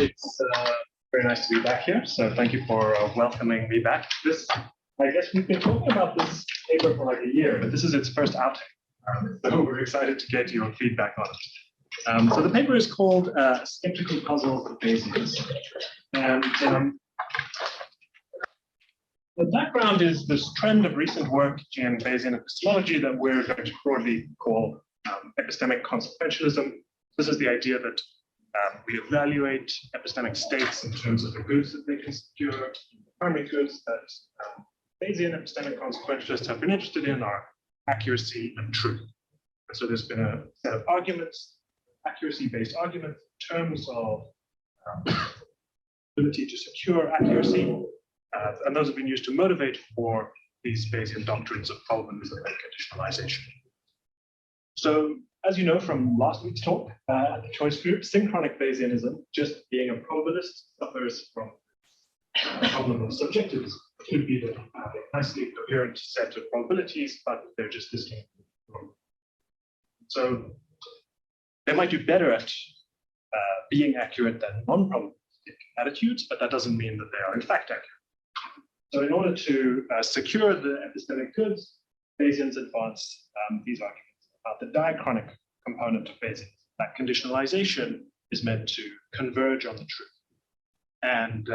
It's very nice to be back here. So thank you for welcoming me back. I guess we've been talking about this paper for like a year, but this is its first outing. So we're excited to get your feedback on it. So the paper is called Skeptical Puzzle of Bayesians. And the background is this trend of recent work in Bayesian epistemology that we're going to broadly call epistemic consequentialism. This is the idea that we evaluate epistemic states in terms of the goods that they can secure, primary goods that Bayesian epistemic consequentialists have been interested in are accuracy and truth. And so there's been a set of arguments, accuracy-based arguments, in terms of ability to secure accuracy, and those have been used to motivate for these Bayesian doctrines of probabilism and conditionalization. So, as you know from last week's talk at the choice group, synchronic Bayesianism, just being a probabilist, suffers from the problem of subjectivism. It could be that you have a nicely coherent set of probabilities, but they're just distinct. So they might do better at being accurate than non-probabilistic attitudes, but that doesn't mean that they are in fact accurate. So in order to secure the epistemic goods, Bayesians advance these arguments about the diachronic component of Bayesian, that conditionalization is meant to converge on the truth. And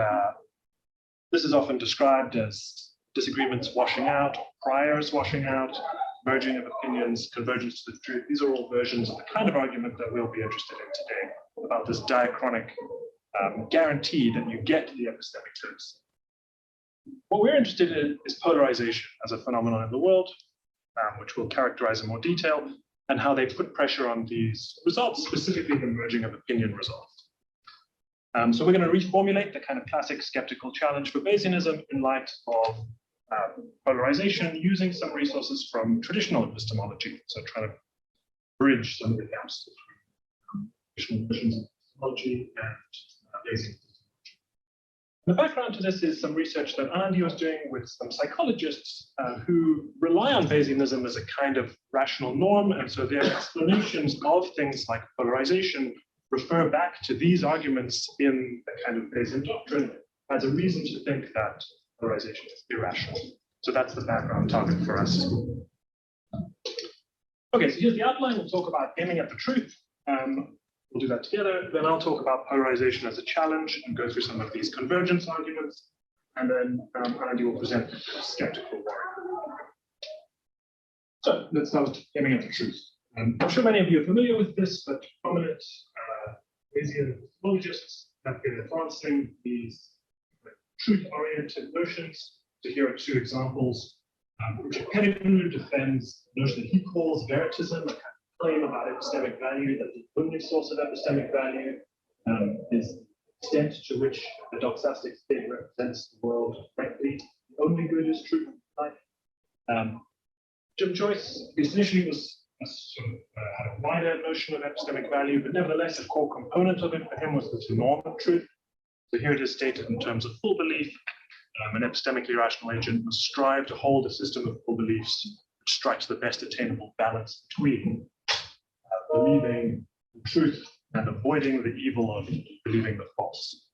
this is often described as disagreements washing out, priors washing out, merging of opinions, convergence to the truth. These are all versions of the kind of argument that we'll be interested in today about this diachronic guarantee that you get the epistemic goods. What we're interested in is polarization as a phenomenon in the world, which we'll characterize in more detail, and how they put pressure on these results, specifically the merging of opinion results. So we're going to reformulate the kind of classic skeptical challenge for Bayesianism in light of polarization, using some resources from traditional epistemology. So trying to bridge some of the gaps between traditional versions of epistemology and Bayesian. The background to this is some research that Anandi was doing with some psychologists who rely on Bayesianism as a kind of rational norm, and so their explanations of things like polarization refer back to these arguments in the kind of Bayesian doctrine as a reason to think that polarization is irrational. So that's the background target for us. Okay, so here's the outline. We'll talk about aiming at the truth. We'll do that together. Then I'll talk about polarization as a challenge and go through some of these convergence arguments. And then Anandi will present skeptical worry. So let's start with aiming at the truth. I'm sure many of you are familiar with this, but prominent Bayesian epistemologists have been advancing these truth-oriented notions. So here are two examples. Richard Pettigrew defends the notion that he calls veritism, a claim about epistemic value, that the only source of epistemic value is the extent to which the doxastic state represents the world correctly. The only good is truth in life. Jim Joyce, initially was had a wider notion of epistemic value, but nevertheless, a core component of it for him was the norm of truth. So here it is stated in terms of full belief. An epistemically rational agent must strive to hold a system of full beliefs which strikes the best attainable balance between believing the truth and avoiding the evil of believing the false.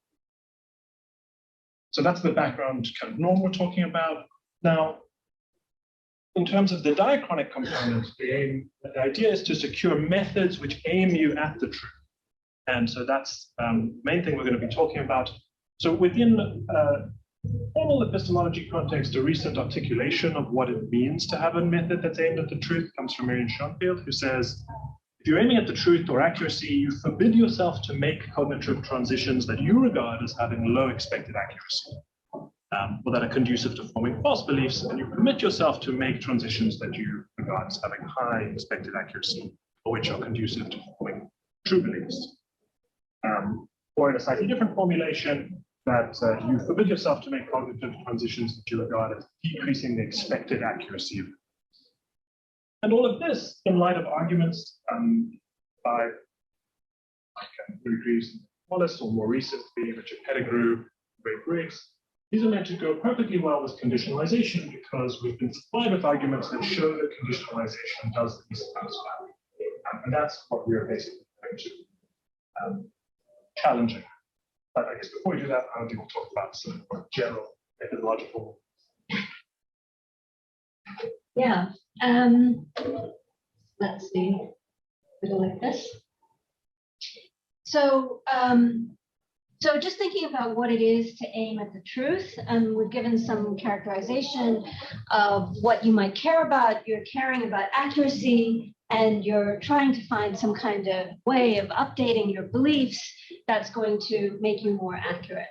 So that's the background kind of norm we're talking about. Now, in terms of the diachronic component, the idea is to secure methods which aim you at the truth. And so that's the main thing we're going to be talking about. So within formal epistemology context, a recent articulation of what it means to have a method that's aimed at the truth comes from Marion Schoenfeld, who says, if you're aiming at the truth or accuracy, you forbid yourself to make cognitive transitions that you regard as having low expected accuracy, or that are conducive to forming false beliefs, and you permit yourself to make transitions that you regard as having high expected accuracy, or which are conducive to forming true beliefs. Or in a slightly different formulation, that you forbid yourself to make cognitive transitions that you regard as decreasing the expected accuracy of it. And all of this in light of arguments by Greaves and Wallace, or more recently Richard Pettigrew, Ray Briggs. These are meant to go perfectly well with conditionalization because we've been supplied with arguments that show that conditionalization does these things well. And that's what we're basically going to challenging. But I guess before we do that, I think we'll talk about some more general methodological. Yeah. Let's see. Go like this. So, so just thinking about what it is to aim at the truth, and we've given some characterization of what you might care about. You're caring about accuracy, and you're trying to find some kind of way of updating your beliefs that's going to make you more accurate.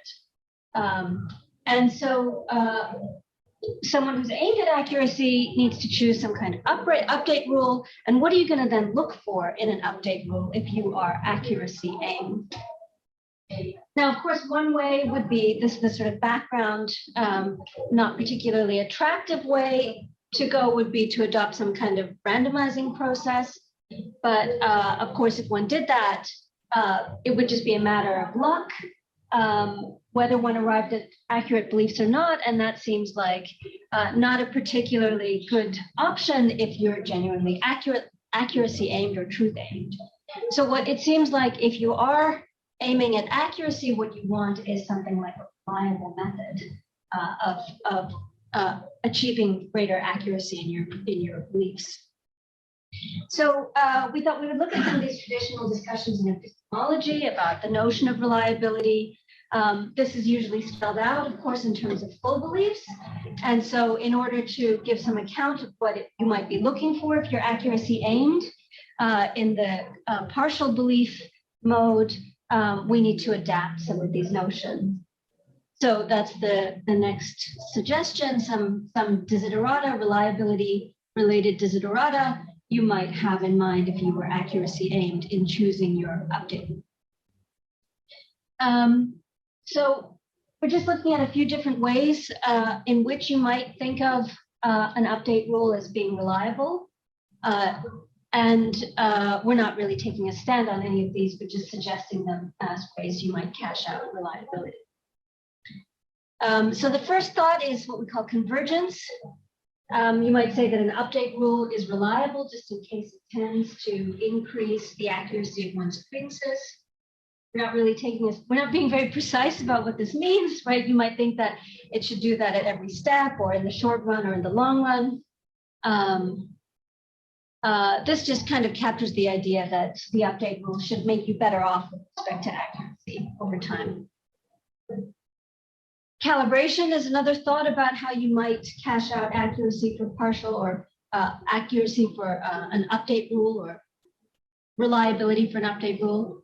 And so someone who's aimed at accuracy needs to choose some kind of update rule. And what are you going to then look for in an update rule if you are accuracy aimed? Now, of course, one way would be this sort of background, not particularly attractive way to go would be to adopt some kind of randomizing process. But of course, if one did that, it would just be a matter of luck, whether one arrived at accurate beliefs or not. And that seems like not a particularly good option if you're genuinely accuracy aimed or truth aimed. So what it seems like if you are aiming at accuracy, what you want is something like a reliable method of achieving greater accuracy in your beliefs. So we thought we would look at some of these traditional discussions in epistemology about the notion of reliability. This is usually spelled out, of course, in terms of full beliefs. And so in order to give some account of what you might be looking for if you're accuracy aimed in the partial belief mode, we need to adapt some of these notions. So that's the next suggestion, some desiderata, reliability related desiderata you might have in mind if you were accuracy aimed in choosing your update. So we're just looking at a few different ways in which you might think of an update rule as being reliable. And we're not really taking a stand on any of these, but just suggesting them as ways you might cash out reliability. So the first thought is what we call convergence. You might say that an update rule is reliable just in case it tends to increase the accuracy of one's acquaintances. We're not really we're not being very precise about what this means, right? You might think that it should do that at every step or in the short run or in the long run. This just kind of captures the idea that the update rule should make you better off with respect to accuracy over time. Calibration is another thought about how you might cash out accuracy for partial or accuracy for an update rule or reliability for an update rule.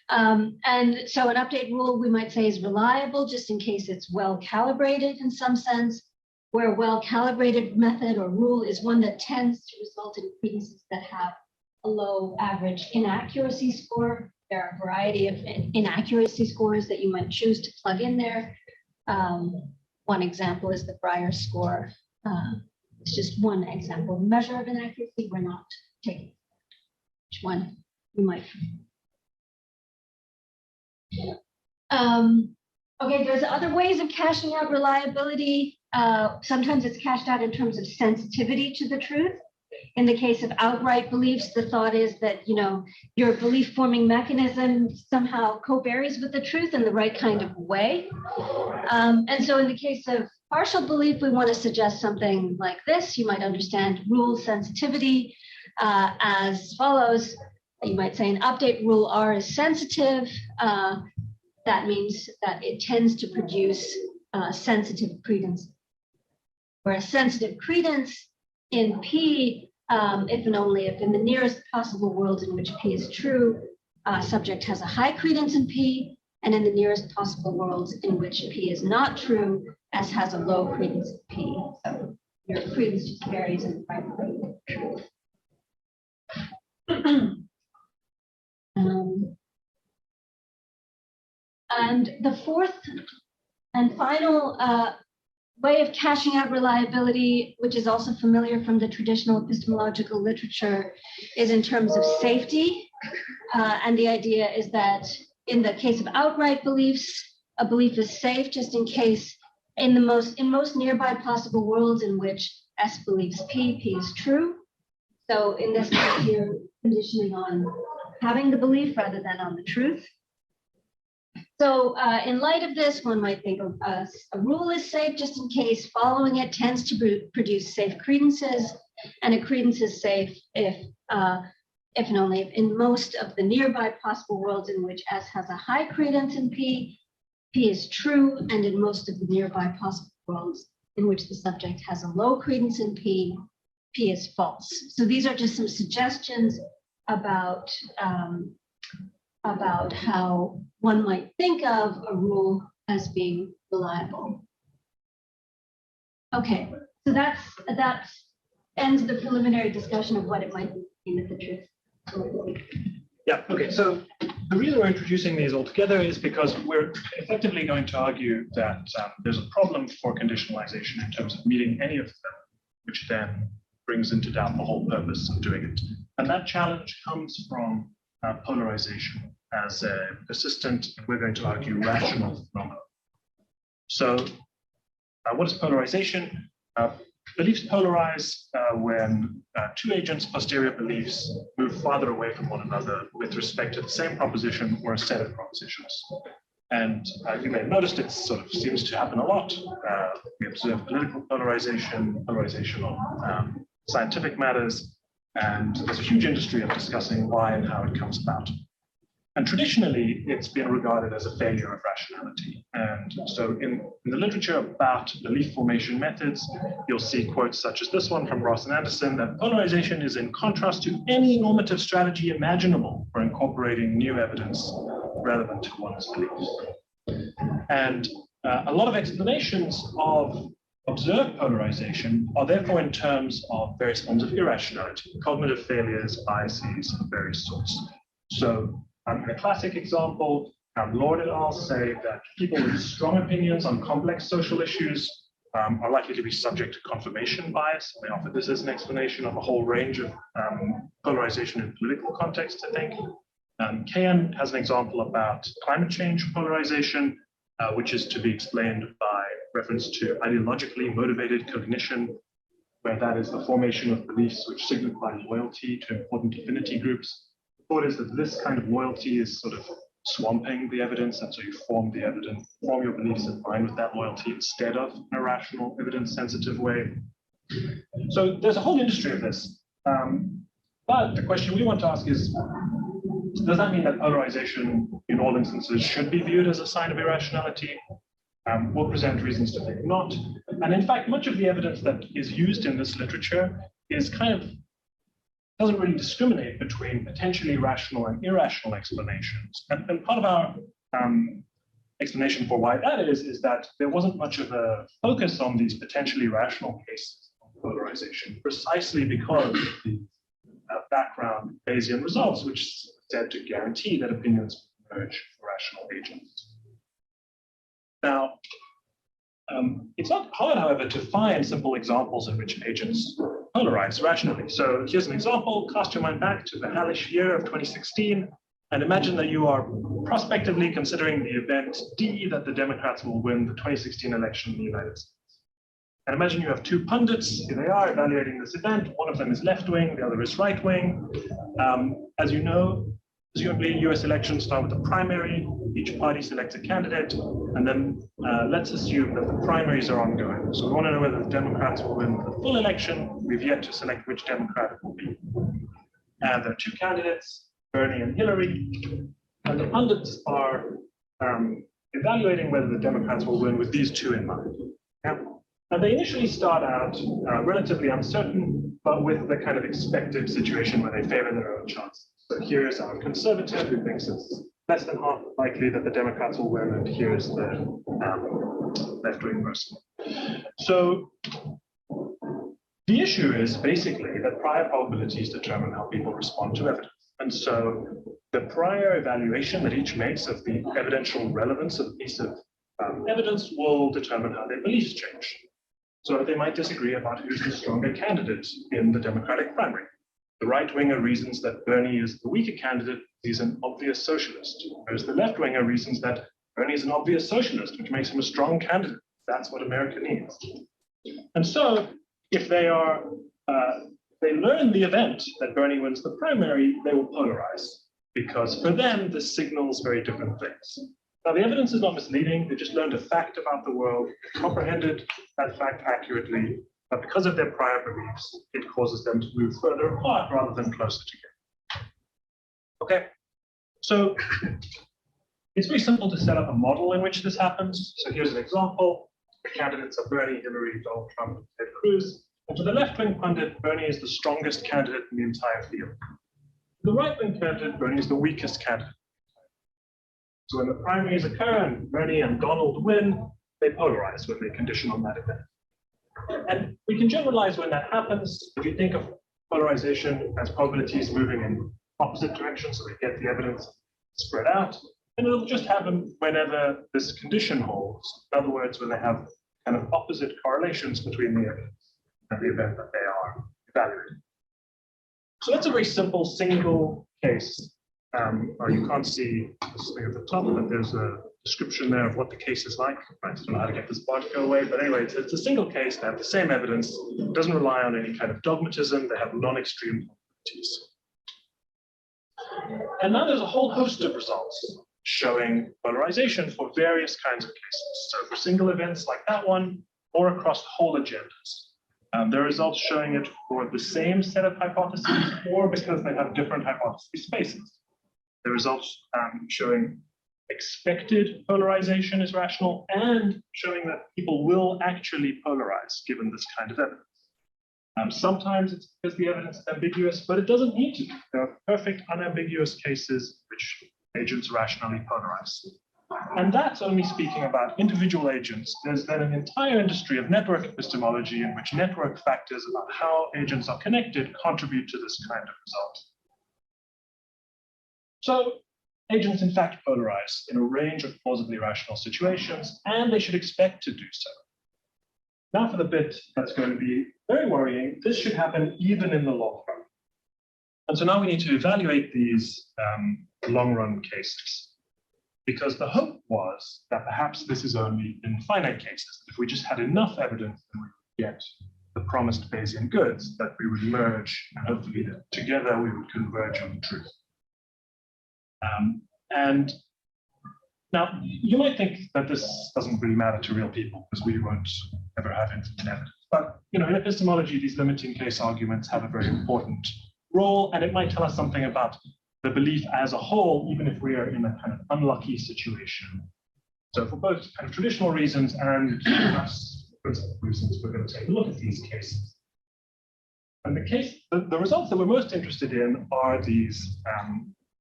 And so an update rule we might say is reliable just in case it's well calibrated in some sense, where a well-calibrated method or rule is one that tends to result in credences that have a low average inaccuracy score. There are a variety of inaccuracy scores that you might choose to plug in there. One example is the Breyer score. It's just one example measure of inaccuracy. We're not taking which one you might. Okay, there's other ways of cashing out reliability. Sometimes it's cashed out in terms of sensitivity to the truth. In the case of outright beliefs, the thought is that, you know, your belief forming mechanism somehow co-varies with the truth in the right kind of way. And so in the case of partial belief, we want to suggest something like this. You might understand rule sensitivity as follows. You might say an update rule R is sensitive. That means that it tends to produce sensitive credence. Whereas sensitive credence in P, if and only if in the nearest possible worlds in which P is true, subject has a high credence in P, and in the nearest possible worlds in which P is not true, S has a low credence in P. So your credence just varies in the probability of truth. And the fourth and final way of cashing out reliability, which is also familiar from the traditional epistemological literature, is in terms of safety. And the idea is that in the case of outright beliefs, a belief is safe just in case in most nearby possible worlds in which S believes P is true. So in this case, you're conditioning on having the belief rather than on the truth. So in light of this, one might think of a rule is safe just in case following it tends to produce safe credences, and a credence is safe if and only if in most of the nearby possible worlds in which S has a high credence in P is true, and in most of the nearby possible worlds in which the subject has a low credence in P is false. So these are just some suggestions about how one might think of a rule as being reliable. Okay, so that ends the preliminary discussion of what it might mean with the truth. Yeah, okay, so the reason we're introducing these all together is because we're effectively going to argue that there's a problem for conditionalization in terms of meeting any of them, which then brings into doubt the whole purpose of doing it. And that challenge comes from polarization as a persistent, we're going to argue, rational phenomenon. So what is polarization? Beliefs polarize when two agents' posterior beliefs move farther away from one another with respect to the same proposition or a set of propositions. And you may have noticed it sort of seems to happen a lot. We observe political polarization, polarization on scientific matters, and there's a huge industry of discussing why and how it comes about. And traditionally, it's been regarded as a failure of rationality. And so in the literature about belief formation methods, you'll see quotes such as this one from Ross and Anderson, that polarization is in contrast to any normative strategy imaginable for incorporating new evidence relevant to one's beliefs. And a lot of explanations of observed polarization are therefore in terms of various forms of irrationality, cognitive failures, biases of various sorts. So in a classic example, Lord et al. Say that people with strong opinions on complex social issues are likely to be subject to confirmation bias. They offer this as an explanation of a whole range of polarization in political contexts, I think. Kayan has an example about climate change polarization, which is to be explained by reference to ideologically motivated cognition, where that is the formation of beliefs which signify loyalty to important affinity groups. The thought is that this kind of loyalty is sort of swamping the evidence, and so you form the evidence, form your beliefs in line with that loyalty instead of in a rational, evidence-sensitive way. So there's a whole industry of this. But the question we want to ask is, does that mean that polarization in all instances should be viewed as a sign of irrationality? We'll present reasons to think not. And in fact, much of the evidence that is used in this literature is kind of doesn't really discriminate between potentially rational and irrational explanations. And part of our explanation for why that is that there wasn't much of a focus on these potentially rational cases of polarization, precisely because of the background Bayesian results, which said to guarantee that opinions emerge for rational agents. Now, it's not hard, however, to find simple examples in which agents polarize rationally. So here's an example. Cast your mind back to the hellish year of 2016 and imagine that you are prospectively considering the event D that the Democrats will win the 2016 election in the United States. And imagine you have two pundits, here they are, evaluating this event. One of them is left-wing, the other is right-wing. As you know, presumably US elections start with a primary, each party selects a candidate, and then let's assume that the primaries are ongoing. So we want to know whether the Democrats will win the full election. We've yet to select which Democrat it will be. And there are two candidates, Bernie and Hillary, and the pundits are evaluating whether the Democrats will win with these two in mind. Yeah? And they initially start out relatively uncertain, but with the kind of expected situation where they favor their own chances. So here's our conservative who thinks it's less than half likely that the Democrats will win, and here's the left-wing person. So the issue is basically that prior probabilities determine how people respond to evidence. And so the prior evaluation that each makes of the evidential relevance of a piece of evidence will determine how their beliefs change. So they might disagree about who's the stronger candidate in the Democratic primary. The right-winger reasons that Bernie is the weaker candidate, he's an obvious socialist. Whereas the left-winger reasons that Bernie is an obvious socialist, which makes him a strong candidate. That's what America needs. And so if they learn the event that Bernie wins the primary, they will polarize, because for them, this signals very different things. Now, the evidence is not misleading. They just learned a fact about the world, comprehended that fact accurately, but because of their prior beliefs, it causes them to move further apart rather than closer together. Okay, so it's very simple to set up a model in which this happens. So here's an example. The candidates are Bernie, Hillary, Donald Trump, and Ted Cruz. And for the left-wing pundit, Bernie is the strongest candidate in the entire field. For the right-wing candidate, Bernie is the weakest candidate. So when the primaries occur and Bernie and Donald win, they polarize when they condition on that event. And we can generalize when that happens. If you think of polarization as probabilities moving in opposite directions, so we get the evidence spread out, and it'll just happen whenever this condition holds. In other words, when they have kind of opposite correlations between the evidence and the event that they are evaluating. So that's a very simple single case. You can't see this thing at the top, but there's a description there of what the case is like. I don't know how to get this bar to go away, but anyway, it's a single case. They have the same evidence. It doesn't rely on any kind of dogmatism. They have non-extreme probabilities. And now there's a whole host of results showing polarization for various kinds of cases. So for single events like that one, or across whole agendas. There are results showing it for the same set of hypotheses, or because they have different hypothesis spaces. The results showing expected polarization is rational, and showing that people will actually polarize given this kind of evidence. Sometimes it's because the evidence is ambiguous, but it doesn't need to be. There are perfect unambiguous cases which agents rationally polarize. And that's only speaking about individual agents. There's then an entire industry of network epistemology in which network factors about how agents are connected contribute to this kind of result. So agents, in fact, polarize in a range of plausibly rational situations, and they should expect to do so. Now for the bit that's going to be very worrying, this should happen even in the long run. And so now we need to evaluate these long-run cases, because the hope was that perhaps this is only in finite cases. If we just had enough evidence, then we would get the promised Bayesian goods, that we would merge, and hopefully that together we would converge on truth. And now you might think that this doesn't really matter to real people because we won't ever have infinite evidence. But in epistemology, these limiting case arguments have a very important role, and it might tell us something about the belief as a whole, even if we are in a kind of unlucky situation. So for both kind of traditional reasons and perhaps principal reasons, we're going to take a look at these cases. And the results that we're most interested in are these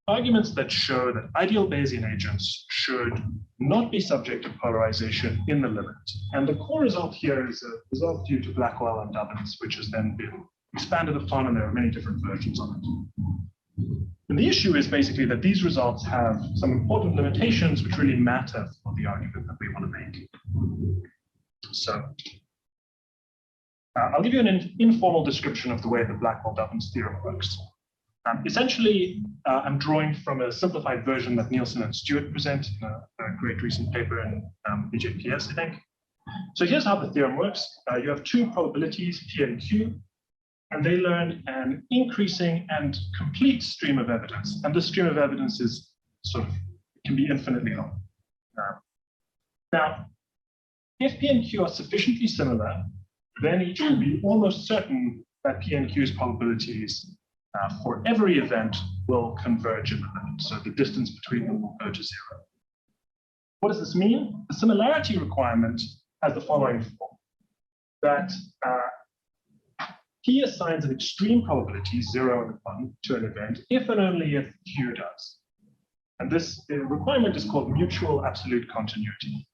arguments that show that ideal Bayesian agents should not be subject to polarization in the limit. And the core result here is a result due to Blackwell and Dublins, which has then been expanded upon, and there are many different versions of it. And the issue is basically that these results have some important limitations which really matter for the argument that we want to make. So I'll give you an informal description of the way the Blackwell-Dublins theorem works. Essentially, I'm drawing from a simplified version that Nielsen and Stewart present in a great recent paper in BJPS, I think. So here's how the theorem works. You have two probabilities, P and Q, and they learn an increasing and complete stream of evidence. And this stream of evidence is can be infinitely long. Now, if P and Q are sufficiently similar, then each will be almost certain that P and Q's probabilities for every event will converge in the limit. So the distance between them will go to zero. What does this mean? The similarity requirement has the following form, that P assigns an extreme probability, 0 and 1, to an event, if and only if Q does. And this requirement is called mutual absolute continuity.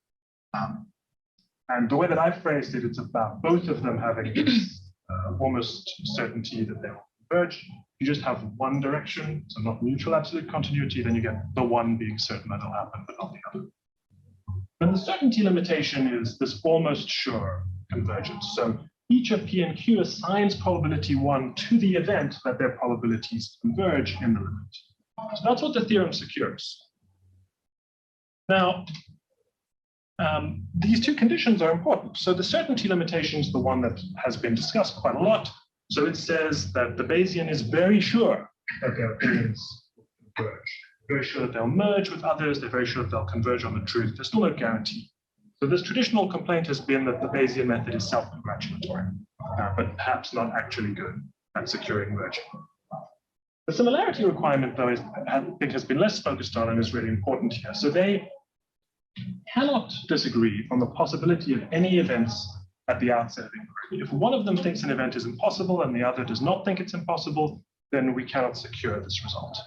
And the way that I phrased it, it's about both of them having this almost certainty that they will converge. You just have one direction, so not mutual absolute continuity, then you get the one being certain that it'll happen, but not the other. And the certainty limitation is this almost sure convergence. So each of P and Q assigns probability 1 to the event that their probabilities converge in the limit. So that's what the theorem secures. Now, these two conditions are important. So the certainty limitation is the one that has been discussed quite a lot. So it says that the Bayesian is very sure that their opinions will converge. very sure that they'll merge with others, they're very sure that they'll converge on the truth. There's still no guarantee. So this traditional complaint has been that the Bayesian method is self-congratulatory, but perhaps not actually good at securing merging. The similarity requirement, though, I think has been less focused on and is really important here. So they cannot disagree on the possibility of any events at the outset of inquiry. If one of them thinks an event is impossible and the other does not think it's impossible, then we cannot secure this result.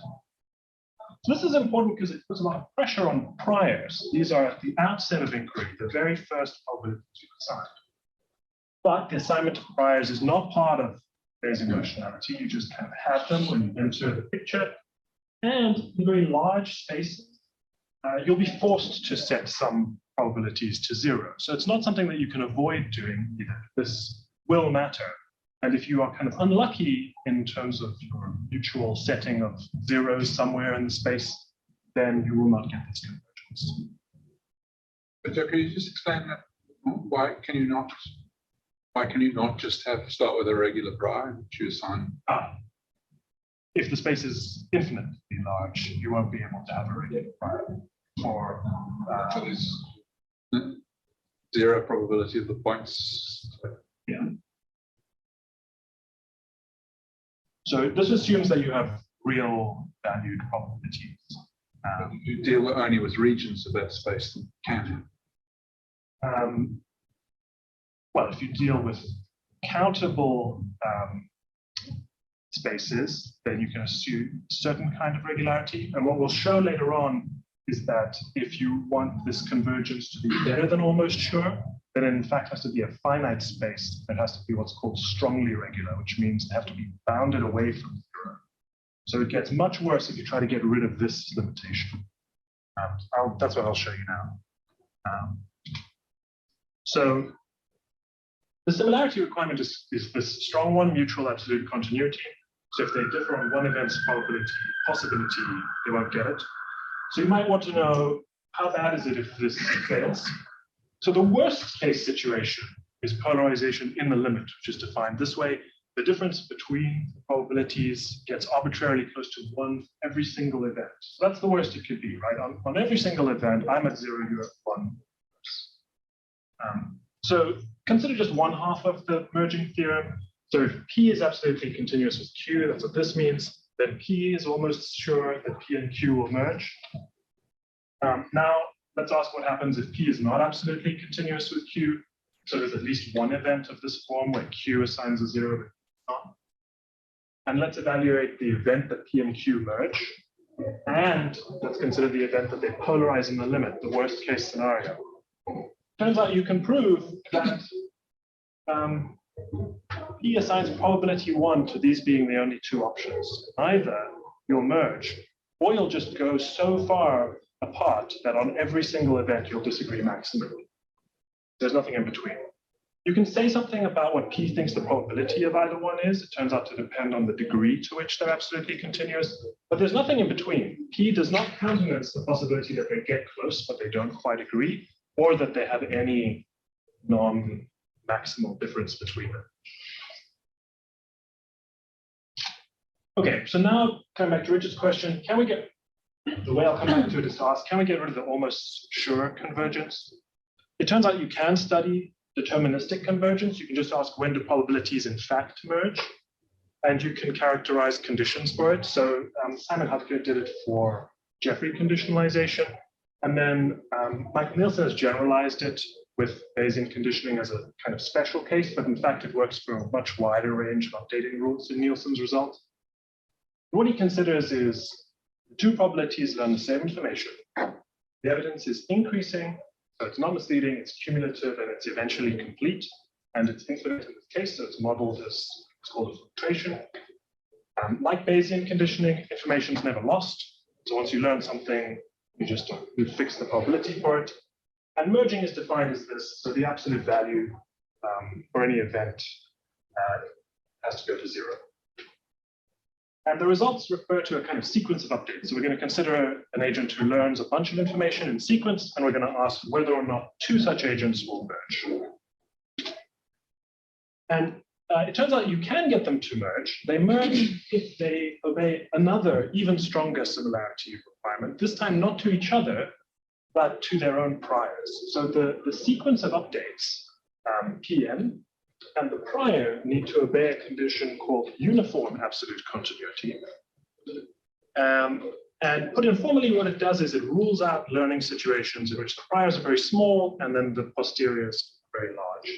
So this is important because it puts a lot of pressure on priors. These are at the outset of inquiry, the very first probabilities you assign. But the assignment of priors is not part of Bayesian rationality. You just kind of have them when you enter the picture. And in very large spaces, you'll be forced to set some probabilities to 0. So it's not something that you can avoid doing either. This will matter. And if you are kind of unlucky in terms of your mutual setting of zeros somewhere in the space, then you will not get this convergence. But can you just explain that? Why can you not just start with a regular prior which you assign? If the space is infinitely large, you won't be able to have a regular prior. Or so there's 0 probability of the points. Yeah. So this assumes that you have real valued probabilities. You deal only with regions of that space that can. Well, if you deal with countable spaces, then you can assume a certain kind of regularity. And what we'll show later on is that if you want this convergence to be better than almost sure, then it in fact has to be a finite space that has to be what's called strongly regular, which means they have to be bounded away from 0. So it gets much worse if you try to get rid of this limitation. That's what I'll show you now. So the similarity requirement is this strong one, mutual absolute continuity. So if they differ on one event's possibility, they won't get it. So you might want to know, how bad is it if this fails? So the worst case situation is polarization in the limit, which is defined this way. The difference between the probabilities gets arbitrarily close to 1 every single event. So that's the worst it could be, right? On every single event, I'm at 0, you're at 1. So consider just 1/2 of the merging theorem. So if P is absolutely continuous with Q, that's what this means, then P is almost sure that P and Q will merge. Now, let's ask what happens if P is not absolutely continuous with Q. So there's at least one event of this form where Q assigns a 0, but not. And let's evaluate the event that P and Q merge. And let's consider the event that they polarize in the limit, the worst case scenario. Turns out you can prove that P assigns probability 1 to these being the only 2 options. Either you'll merge, or you'll just go so far apart that on every single event you'll disagree maximally. There's nothing in between. You can say something about what P thinks the probability of either one is. It turns out to depend on the degree to which they're absolutely continuous, but there's nothing in between. P does not countenance the possibility that they get close, but they don't quite agree, or that they have any non-maximal difference between them. Okay, so now coming back to Richard's question, can we get, the way I'll come back to it is to ask, can we get rid of the almost sure convergence? It turns out you can study deterministic convergence. You can just ask, when do probabilities in fact merge? And you can characterize conditions for it. So Simon Hutke did it for Jeffrey conditionalization. And then Michael Nielsen has generalized it with Bayesian conditioning as a kind of special case, but in fact it works for a much wider range of updating rules in Nielsen's result. What he considers is the 2 probabilities learn the same information. The evidence is increasing, so it's non-misleading, it's cumulative, and it's eventually complete. And it's infinite in this case, so it's modeled as, it's called a filtration. Like Bayesian conditioning, information is never lost. So once you learn something, you fix the probability for it. And merging is defined as this, so the absolute value for any event has to go to 0. And the results refer to a kind of sequence of updates. So we're going to consider an agent who learns a bunch of information in sequence, and we're going to ask whether or not 2 such agents will merge. And it turns out you can get them to merge. They merge if they obey another, even stronger similarity requirement, this time not to each other, but to their own priors. So the sequence of updates, Pn, and the prior need to obey a condition called uniform absolute continuity. And put informally, what it does is it rules out learning situations in which the priors are very small and then the posteriors are very large.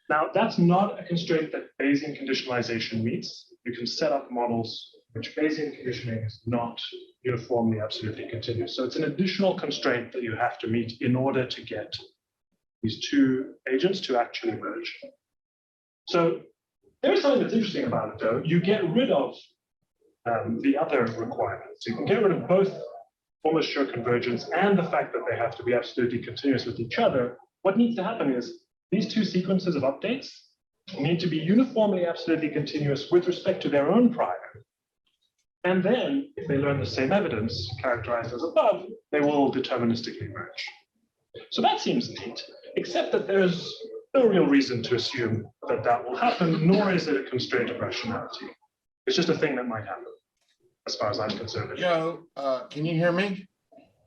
Now, that's not a constraint that Bayesian conditionalization meets. You can set up models in which Bayesian conditioning is not uniformly absolutely continuous. So it's an additional constraint that you have to meet in order to get these two agents to actually merge. So there's something that's interesting about it, though. You get rid of the other requirements. You can get rid of both almost sure convergence and the fact that they have to be absolutely continuous with each other. What needs to happen is these two sequences of updates need to be uniformly absolutely continuous with respect to their own prior. And then, if they learn the same evidence, characterized as above, they will deterministically merge. So that seems neat, except that there's no real reason to assume that that will happen, nor is it a constraint of rationality. It's just a thing that might happen, as far as I'm concerned. Joe, can you hear me?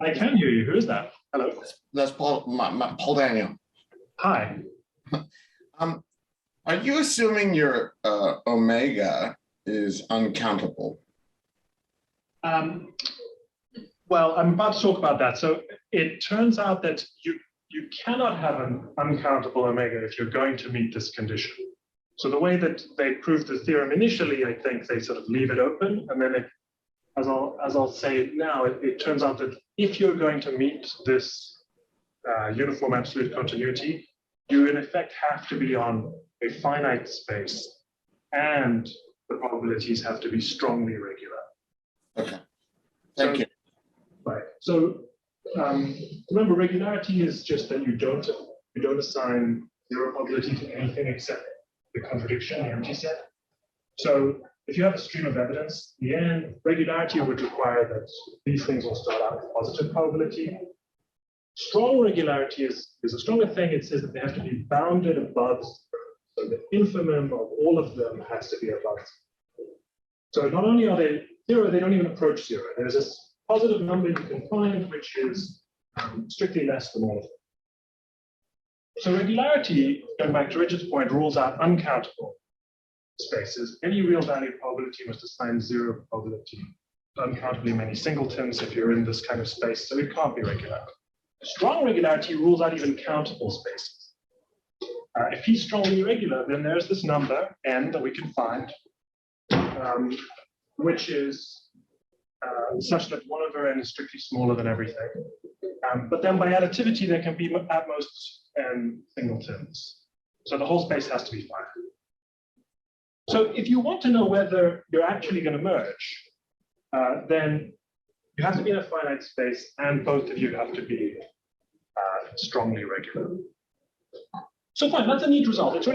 I can hear you. Who is that? Hello. That's Paul, Paul Daniel. Hi. Are you assuming your omega is uncountable? Well, I'm about to talk about that. So it turns out that you cannot have an uncountable omega if you're going to meet this condition. So the way that they proved the theorem initially, I think they sort of leave it open, and then as I'll say now, it turns out that if you're going to meet this uniform absolute continuity, you in effect have to be on a finite space, and the probabilities have to be strongly regular. Okay, thank you. Right. So remember, regularity is just that you don't assign zero probability to anything except the contradiction, the empty set. So if you have a stream of evidence, the end regularity would require that these things will start out with positive probability. Strong regularity is a stronger thing. It says that they have to be bounded above zero. So the infimum of all of them has to be above zero. So not only are they zero, they don't even approach zero. There's this positive number you can find, which is strictly less than all of them. So regularity, going back to Richard's point, rules out uncountable spaces. Any real valued probability must assign zero probability to uncountably many singletons if you're in this kind of space, so it can't be regular. Strong regularity rules out even countable spaces. If he's strongly irregular, then there's this number, n, that we can find, which is such that 1 over n is strictly smaller than everything. But then by additivity, there can be at most n singletons. So the whole space has to be finite. So if you want to know whether you're actually going to merge, then you have to be in a finite space, and both of you have to be strongly regular. So fine, that's a neat result. It's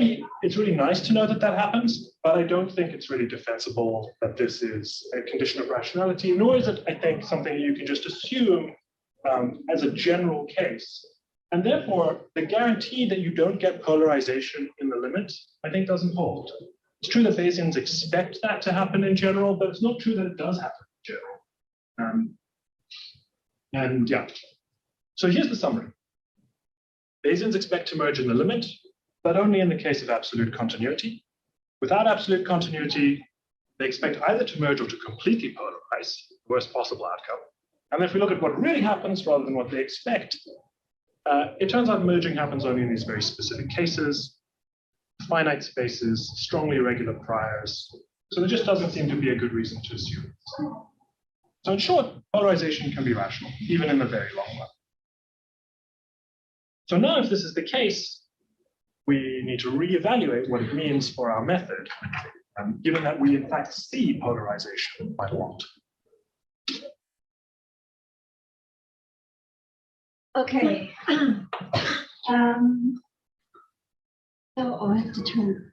really nice to know that that happens, but I don't think it's really defensible that this is a condition of rationality, nor is it, I think, something you can just assume as a general case. And therefore, the guarantee that you don't get polarization in the limit, I think, doesn't hold. It's true that Bayesians expect that to happen in general, but it's not true that it does happen in general. And yeah, so here's the summary. Bayesians expect to merge in the limit, but only in the case of absolute continuity. Without absolute continuity, they expect either to merge or to completely polarize, the worst possible outcome. And if we look at what really happens rather than what they expect, it turns out merging happens only in these very specific cases, finite spaces, strongly irregular priors. So there just doesn't seem to be a good reason to assume it. So in short, polarization can be rational, even in the very long run. So now if this is the case, we need to reevaluate what it means for our method, given that we in fact see polarization quite a lot. Okay. So I have to turn.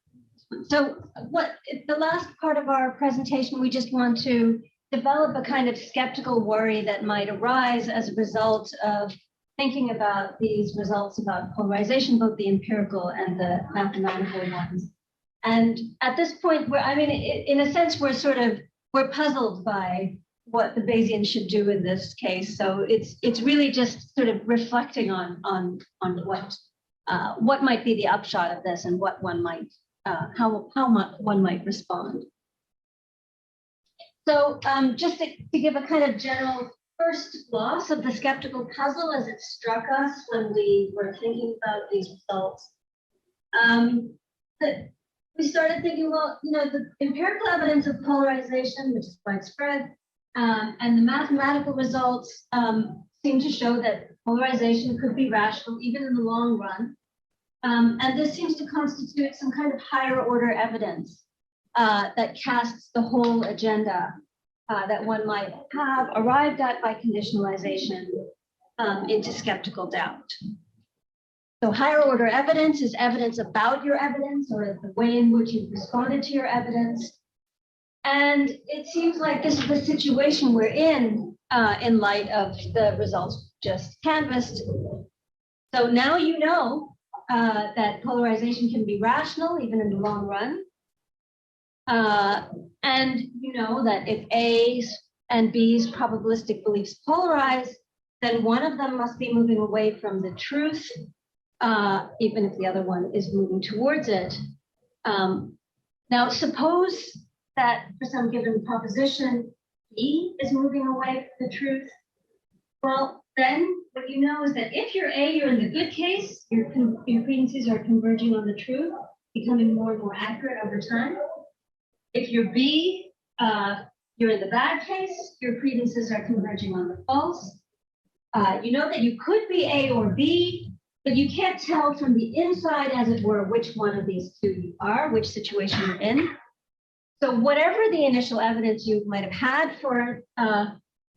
So what the last part of our presentation, we just want to develop a kind of skeptical worry that might arise as a result of thinking about these results about polarization, both the empirical and the mathematical ones. And at this point, in a sense, we're puzzled by what the Bayesian should do in this case. So it's really just sort of reflecting on what might be the upshot of this and what one might how one might respond. So just to give a kind of general first gloss of the skeptical puzzle as it struck us when we were thinking about these results, we started thinking, well, the empirical evidence of polarization, which is widespread, and the mathematical results seem to show that polarization could be rational even in the long run. And this seems to constitute some kind of higher order evidence that casts the whole agenda that one might have arrived at by conditionalization into skeptical doubt. So higher order evidence is evidence about your evidence or the way in which you've responded to your evidence. And it seems like this is the situation we're in light of the results just canvassed. So now you know that polarization can be rational even in the long run. And you know that if A's and B's probabilistic beliefs polarize, then one of them must be moving away from the truth, even if the other one is moving towards it. Now, suppose that for some given proposition, E is moving away from the truth. Well, then what you know is that if you're A, you're in the good case, your credences are converging on the truth, becoming more and more accurate over time. If you're B, you're in the bad case, your credences are converging on the false. You know that you could be A or B, but you can't tell from the inside, as it were, which one of these two you are, which situation you're in. So whatever the initial evidence you might have had for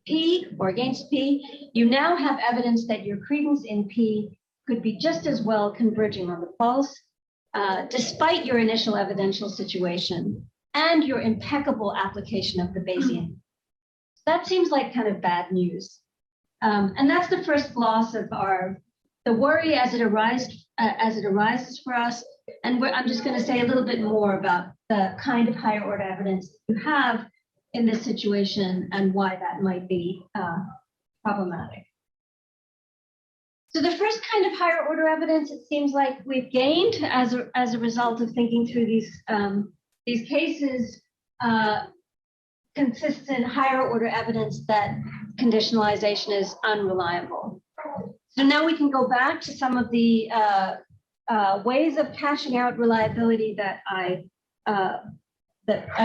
P or against P, you now have evidence that your credence in P could be just as well converging on the false, despite your initial evidential situation and your impeccable application of the Bayesian. That seems like kind of bad news. And that's the first gloss of the worry as it arises for us. And I'm just going to say a little bit more about the kind of higher order evidence you have in this situation and why that might be problematic. So the first kind of higher order evidence, it seems like we've gained as a result of thinking through these cases, consists in higher order evidence that conditionalization is unreliable. So now we can go back to some of the ways of cashing out reliability that I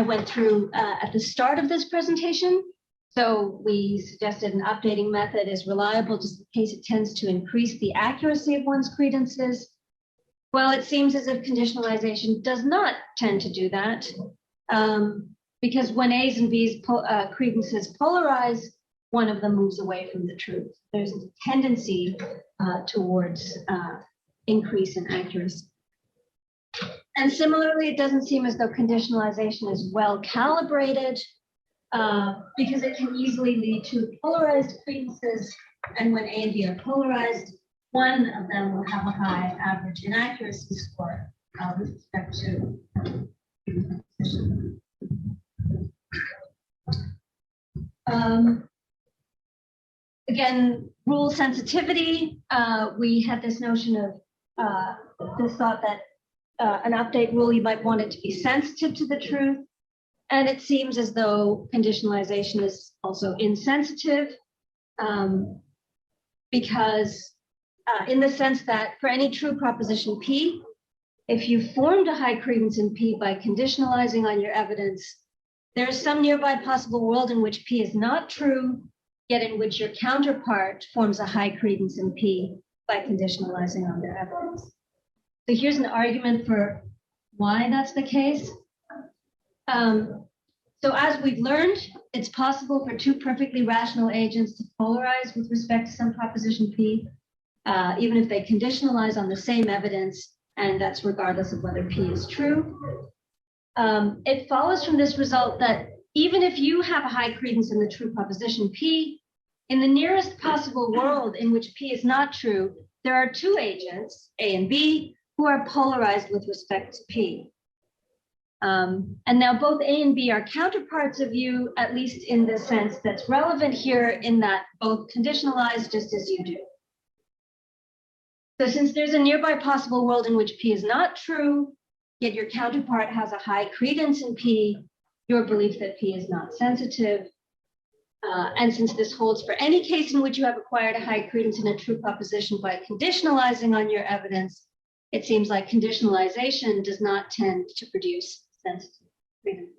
went through at the start of this presentation. So we suggested an updating method is reliable just in case it tends to increase the accuracy of one's credences. Well, it seems as if conditionalization does not tend to do that, because when A's and B's credences polarize, one of them moves away from the truth. There's a tendency towards increase in accuracy. And similarly, it doesn't seem as though conditionalization is well calibrated, because it can easily lead to polarized credences. And when A and B are polarized, one of them will have a high average inaccuracy score with respect to composition. Again, rule sensitivity. We had this notion of this thought that an update rule, you might want it to be sensitive to the truth. And it seems as though conditionalization is also insensitive, because in the sense that for any true proposition P, if you formed a high credence in P by conditionalizing on your evidence, there is some nearby possible world in which P is not true, yet in which your counterpart forms a high credence in P by conditionalizing on their evidence. So here's an argument for why that's the case. So as we've learned, it's possible for two perfectly rational agents to polarize with respect to some proposition P, even if they conditionalize on the same evidence, and that's regardless of whether P is true. It follows from this result that even if you have a high credence in the true proposition P, in the nearest possible world in which P is not true, there are two agents, A and B, who are polarized with respect to P. And now both A and B are counterparts of you, at least in the sense that's relevant here, in that both conditionalize just as you do. So since there's a nearby possible world in which P is not true, yet your counterpart has a high credence in P, your belief that P is not sensitive. And since this holds for any case in which you have acquired a high credence in a true proposition by conditionalizing on your evidence, it seems like conditionalization does not tend to produce sensitive credence.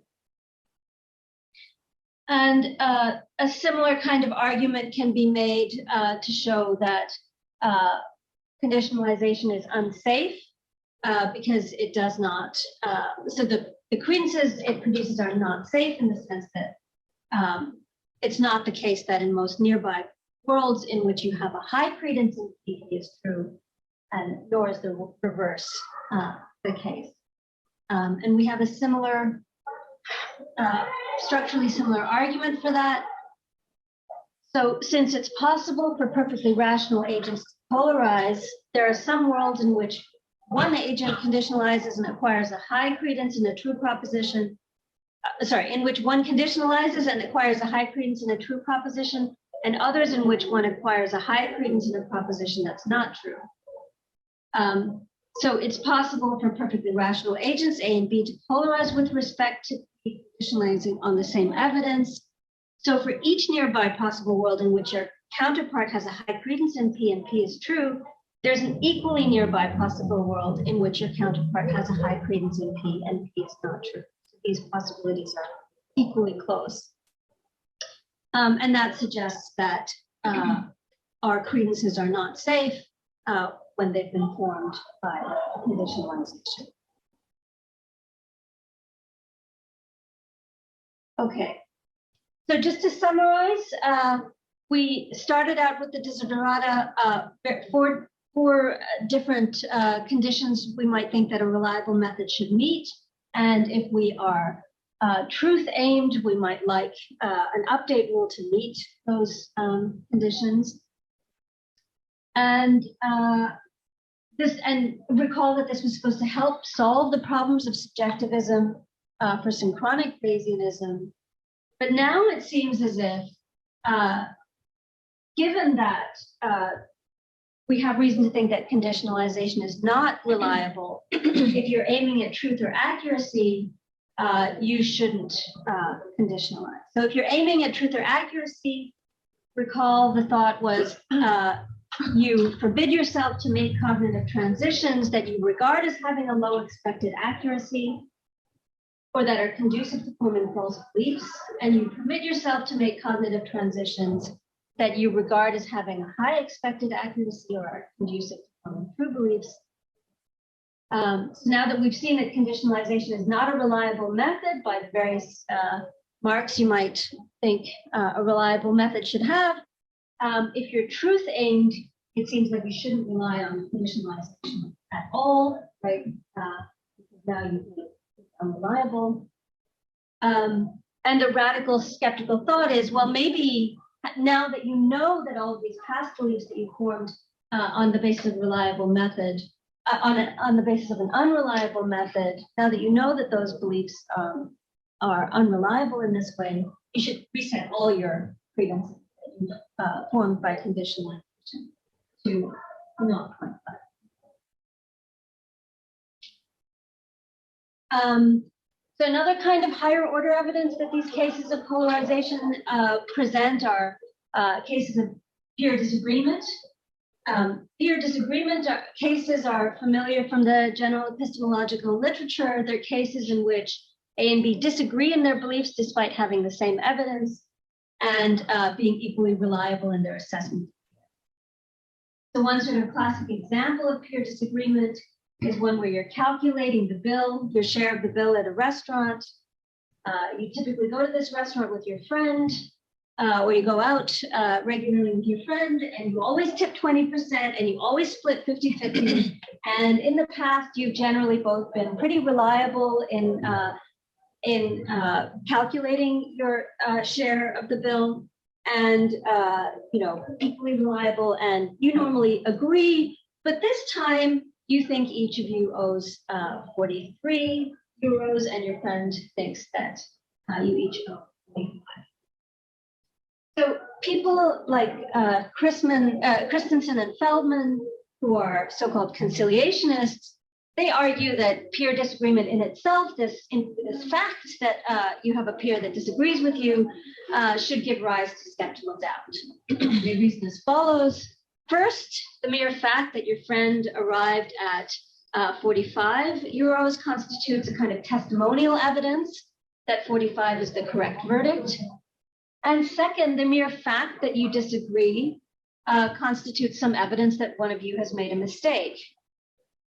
And a similar kind of argument can be made to show that conditionalization is unsafe because it does not, so the credences it produces are not safe in the sense that it's not the case that in most nearby worlds in which you have a high credence in P is true, and nor is the reverse the case. And we have a similar, structurally similar argument for that. So since it's possible for perfectly rational agents to polarize, there are some worlds in which one agent conditionalizes and acquires a high credence in a true proposition, in which one conditionalizes and acquires a high credence in a true proposition, and others in which one acquires a high credence in a proposition that's not true. So it's possible for perfectly rational agents, A and B, to polarize with respect to conditionalizing on the same evidence. So for each nearby possible world in which your counterpart has a high credence in P and P is true, there's an equally nearby possible world in which your counterpart has a high credence in P and P is not true. So these possibilities are equally close. And that suggests that our credences are not safe when they've been formed by conditionalization. Okay, so just to summarize, we started out with the desiderata four different conditions we might think that a reliable method should meet. And if we are truth aimed, we might like an update rule to meet those conditions. And recall that this was supposed to help solve the problems of subjectivism for synchronic Bayesianism. But now it seems as if, given that we have reason to think that conditionalization is not reliable, if you're aiming at truth or accuracy, you shouldn't conditionalize. So if you're aiming at truth or accuracy, recall the thought was you forbid yourself to make cognitive transitions that you regard as having a low expected accuracy or that are conducive to forming false beliefs, and you permit yourself to make cognitive transitions that you regard as having a high expected accuracy or are conducive to forming true beliefs. So now that we've seen that conditionalization is not a reliable method by the various marks you might think a reliable method should have, if you're truth aimed, it seems like you shouldn't rely on conditionalization at all, right? Because now you think it's unreliable. And a radical skeptical thought is, well, maybe now that you know that all of these past beliefs that you formed on the basis of a reliable method, on the basis of an unreliable method, now that you know that those beliefs are unreliable in this way, you should reset all your credences formed by conditionalization to 0.5. So another kind of higher order evidence that these cases of polarization present are cases of pure disagreement. Pure disagreement cases are familiar from the general epistemological literature. They're cases in which A and B disagree in their beliefs despite having the same evidence and being equally reliable in their assessment. So one sort of classic example of pure disagreement is one where you're calculating the bill, your share of the bill at a restaurant. You typically go to this restaurant with your friend, or you go out regularly with your friend, and you always tip 20%, and you always split 50-50. And in the past, you've generally both been pretty reliable in calculating your share of the bill, and equally reliable, and you normally agree. But this time, you think each of you owes 43, euros, and your friend thinks that you each owe 25. So people like Christensen and Feldman, who are so-called conciliationists, they argue that peer disagreement in itself, this fact that you have a peer that disagrees with you, should give rise to skeptical doubt. They reason as follows. First, the mere fact that your friend arrived at 45 euros constitutes a kind of testimonial evidence that 45 is the correct verdict. And second, the mere fact that you disagree constitutes some evidence that one of you has made a mistake.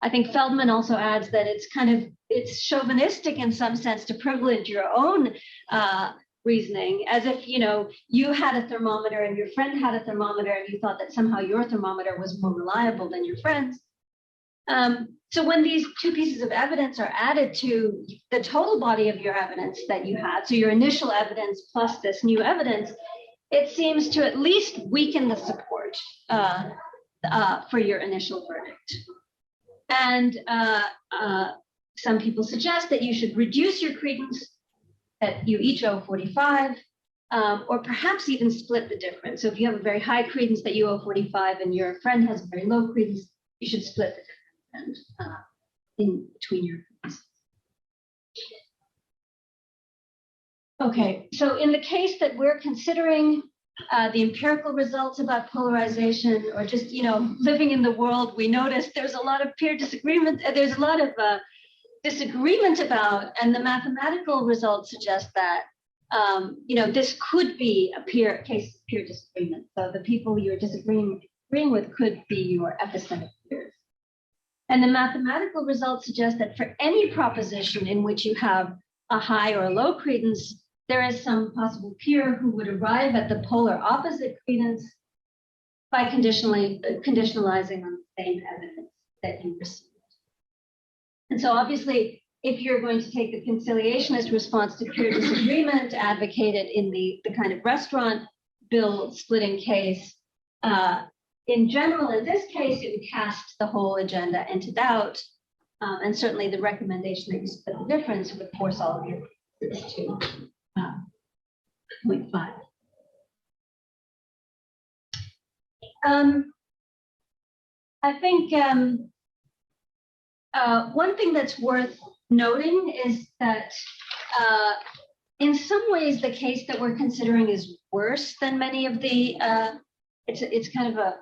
I think Feldman also adds that it's chauvinistic in some sense to privilege your own reasoning, as if, you had a thermometer and your friend had a thermometer and you thought that somehow your thermometer was more reliable than your friend's. So when these two pieces of evidence are added to the total body of your evidence that you had, so your initial evidence plus this new evidence, it seems to at least weaken the support for your initial verdict. And some people suggest that you should reduce your credence, that you each owe 45, or perhaps even split the difference. So if you have a very high credence that you owe 45 and your friend has a very low credence, you should split the difference in between your credences. Okay, so in the case that we're considering the empirical results about polarization, or just, living in the world, we notice there's a lot of peer disagreement. There's a lot of disagreement about, and the mathematical results suggest that, this could be a case of peer disagreement. So the people you're disagreeing with could be your epistemic peers. And the mathematical results suggest that for any proposition in which you have a high or a low credence, there is some possible peer who would arrive at the polar opposite credence by conditionalizing on the same evidence that you received. And so obviously, if you're going to take the conciliationist response to peer disagreement advocated in the kind of restaurant bill splitting case, in general, in this case, it would cast the whole agenda into doubt. And certainly the recommendation that you split the difference would force all of your peers to 0.5. I think one thing that's worth noting is that in some ways, the case that we're considering is worse than many of the, it's kind of a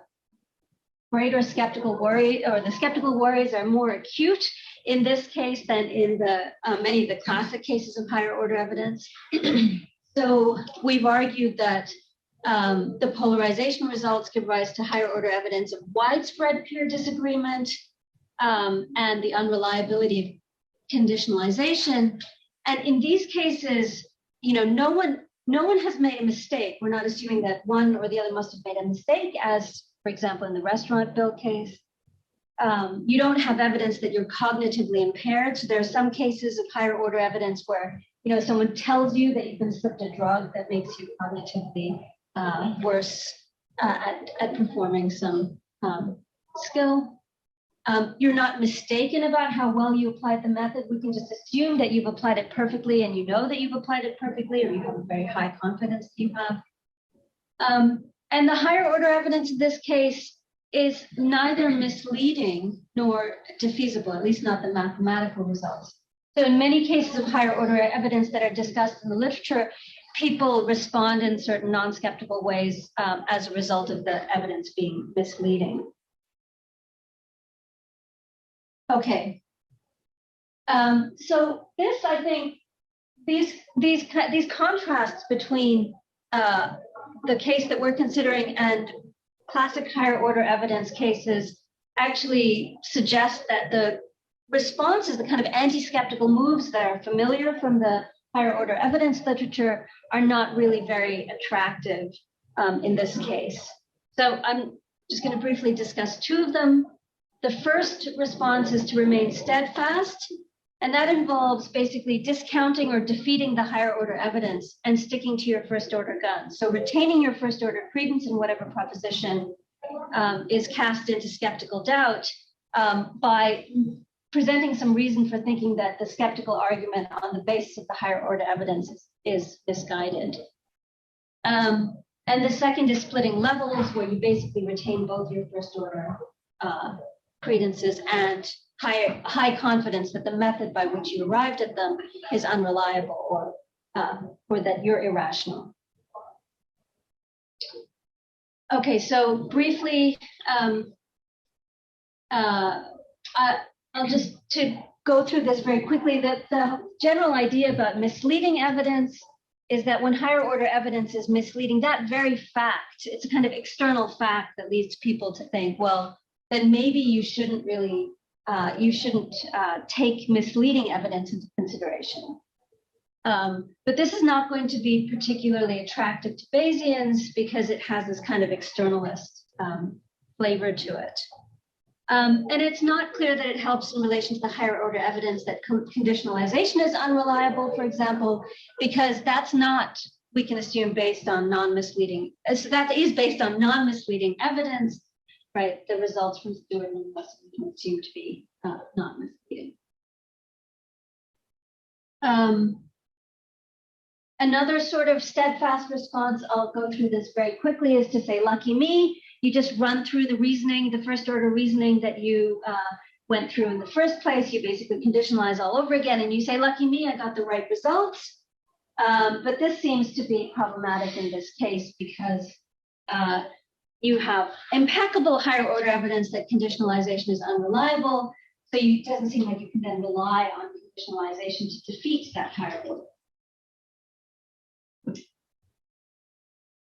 greater skeptical worry, or the skeptical worries are more acute in this case than in the many of the classic cases of higher order evidence. So we've argued that the polarization results give rise to higher order evidence of widespread peer disagreement and the unreliability of conditionalization. And in these cases, no one has made a mistake. We're not assuming that one or the other must have made a mistake, as, for example, in the restaurant bill case. You don't have evidence that you're cognitively impaired. So there are some cases of higher order evidence where someone tells you that you've been slipped a drug that makes you cognitively worse at performing some skill. You're not mistaken about how well you applied the method. We can just assume that you've applied it perfectly, and you know that you've applied it perfectly, or you have a very high confidence that you have. And the higher order evidence in this case is neither misleading nor defeasible, at least not the mathematical results. So in many cases of higher order evidence that are discussed in the literature, people respond in certain non-skeptical ways as a result of the evidence being misleading. Okay. So this, I think, these contrasts between the case that we're considering and classic higher order evidence cases actually suggest that the responses, the kind of anti-skeptical moves that are familiar from the higher order evidence literature, are not really very attractive in this case. So I'm just going to briefly discuss two of them. The first response is to remain steadfast, and that involves basically discounting or defeating the higher order evidence and sticking to your first order guns. So retaining your first order credence in whatever proposition is cast into skeptical doubt by presenting some reason for thinking that the skeptical argument on the basis of the higher order evidence is misguided. And the second is splitting levels, where you basically retain both your first order credences and high confidence that the method by which you arrived at them is unreliable or that you're irrational. Okay, so briefly, I'll just to go through this very quickly, that the general idea about misleading evidence is that when higher order evidence is misleading, that very fact, it's a kind of external fact that leads people to think, well, then maybe you shouldn't really, take misleading evidence into consideration. But this is not going to be particularly attractive to Bayesians because it has this kind of externalist flavor to it. And it's not clear that it helps in relation to the higher order evidence that conditionalization is unreliable, for example, because that's not, we can assume, based on non-misleading, so that is based on non-misleading evidence, right? The results from Stewart and Weston seem to be not misleading. Another sort of steadfast response, I'll go through this very quickly, is to say, lucky me. You just run through the reasoning, the first order reasoning that you went through in the first place. You basically conditionalize all over again, and you say, lucky me, I got the right results. But this seems to be problematic in this case because you have impeccable higher order evidence that conditionalization is unreliable. So it doesn't seem like you can then rely on conditionalization to defeat that higher order.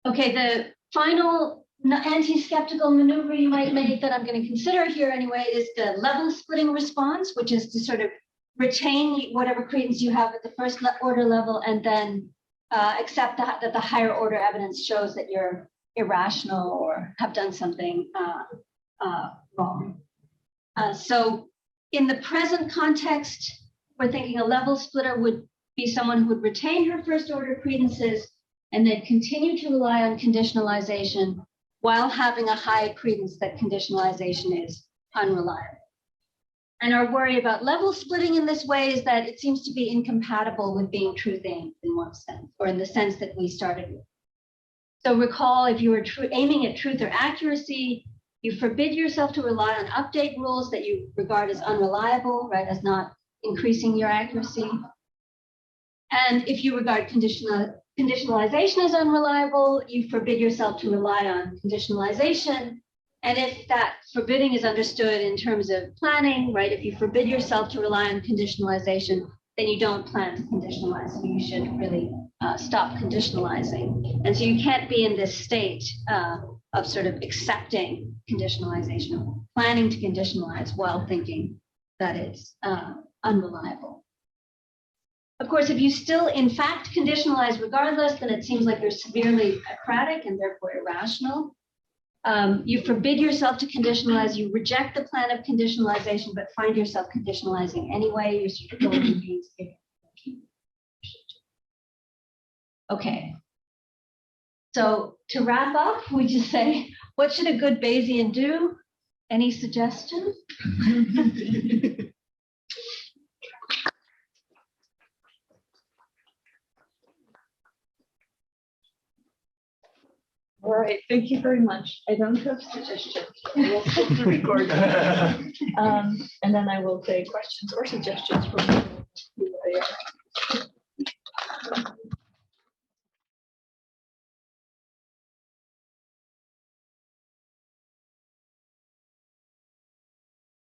Okay, the final anti-skeptical maneuver you might make that I'm going to consider here anyway is the level splitting response, which is to sort of retain whatever credence you have at the first order level and then accept that the higher order evidence shows that you're irrational or have done something wrong. So in the present context, we're thinking a level splitter would be someone who would retain her first order credences and then continue to rely on conditionalization while having a high credence that conditionalization is unreliable. And our worry about level splitting in this way is that it seems to be incompatible with being truth-aimed in one sense, or in the sense that we started with. So recall, if you were aiming at truth or accuracy, you forbid yourself to rely on update rules that you regard as unreliable, right, as not increasing your accuracy. And if you regard conditionalization as unreliable, you forbid yourself to rely on conditionalization. And if that forbidding is understood in terms of planning, right, if you forbid yourself to rely on conditionalization, then you don't plan to conditionalize. So you should really stop conditionalizing. And so you can't be in this state of sort of accepting conditionalization, planning to conditionalize while thinking that it's unreliable. Of course, if you still, in fact, conditionalize regardless, then it seems like you're severely acratic and therefore irrational. You forbid yourself to conditionalize, you reject the plan of conditionalization, but find yourself conditionalizing anyway. You're sort of going to be okay. So to wrap up, we just say, what should a good Bayesian do? Any suggestions? All right, thank you very much. I don't have suggestions. We'll stop the recording. And then I will take questions or suggestions from you.